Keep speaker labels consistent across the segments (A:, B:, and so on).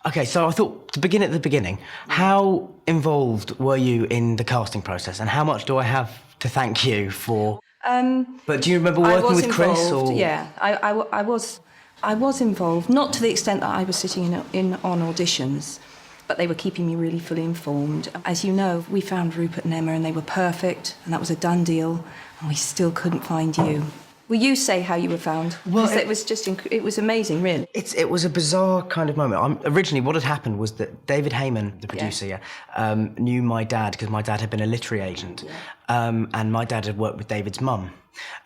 A: Okay, so I thought to begin at the beginning, how involved were you in the casting process, and how much do I have to thank you for? But do you remember working with Chris? Or?
B: Yeah, I was involved, not to the extent that I was sitting on auditions, but they were keeping me really fully informed. As you know, we found Rupert and Emma, and they were perfect, and that was a done deal, and we still couldn't find you. Will you say how you were found? Well, it was just, it was amazing, really.
A: It was a bizarre kind of moment. Originally, what had happened was that David Heyman, the producer, knew my dad because my dad had been a literary agent, and my dad had worked with David's mum.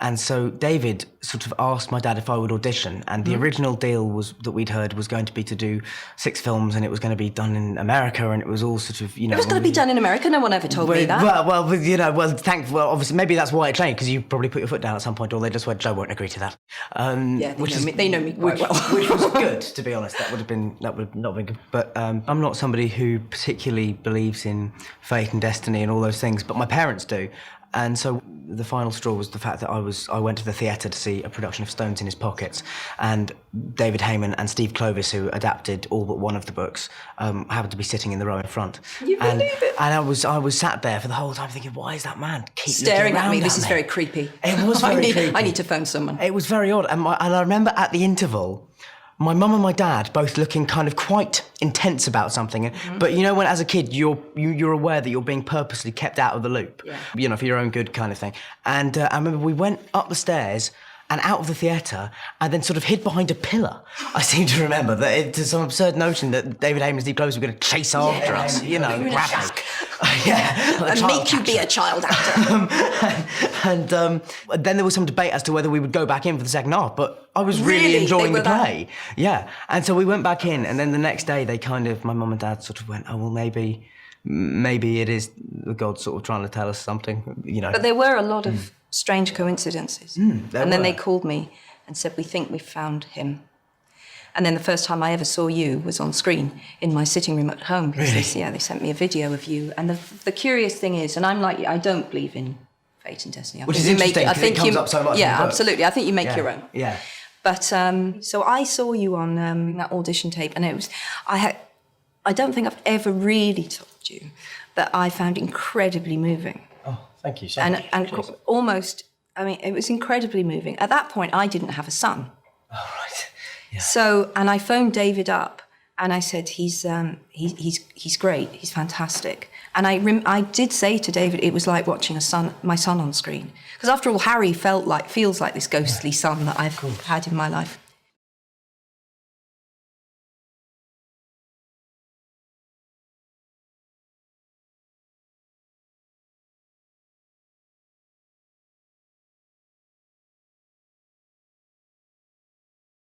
A: And so David sort of asked my dad if I would audition, and the original deal that we'd heard was going to be to do 6 films, and it was going to be done in America, and it was all sort of,
B: It was going to be done in America. No one ever told me that.
A: Well, obviously, maybe that's why it changed, because you probably put your foot down at some point, or they just went, Joe won't agree to that.
B: They know me quite well.
A: Which was good, to be honest. That would have not been good. But I'm not somebody who particularly believes in fate and destiny and all those things, but my parents do. And so the final straw was the fact that I went to the theatre to see a production of Stones in His Pockets, and David Heyman and Steve Clovis, who adapted all but one of the books, happened to be sitting in the row in front.
B: You believe it?
A: And I was sat there for the whole time thinking, why is that man keep
B: staring
A: looking
B: at me?
A: around
B: This is very creepy.
A: It was very creepy.
B: I need to phone someone.
A: It was very odd. And I remember at the interval, my mum and my dad both looking kind of quite intense about something. But you know, when as a kid you're aware that you're being purposely kept out of the loop, for your own good kind of thing. And I remember we went up the stairs and out of the theatre, and then sort of hid behind a pillar. I seem to remember that it's some absurd notion that David Heyman and Steve Clovis were going to chase after us, grab us.
B: And make you be a child actor.
A: and then there was some debate as to whether we would go back in for the second half, but I was really enjoying the play. Yeah, and so we went back in, and then the next day my mum and dad sort of went, oh, well, maybe it is the gods sort of trying to tell us something,
B: But there were a lot of strange coincidences. And then they called me and said, we think we've found him. And then the first time I ever saw you was on screen in my sitting room at home. Because they sent me a video of you. And the curious thing is, and I'm like you, I don't believe in fate and destiny.
A: Which is interesting, because it comes up so much.
B: Yeah, absolutely. I think you make your own.
A: Yeah.
B: But so I saw you on that audition tape, and it was, I don't think I've ever really told you that I found incredibly moving.
A: Oh, thank you so much.
B: And almost, it was incredibly moving. At that point, I didn't have a son.
A: Oh, right. Yeah.
B: So, and I phoned David up, and I said, he's great, he's fantastic. And I did say to David, it was like watching my son on screen. Because after all, Harry feels like this ghostly son that I've had in my life.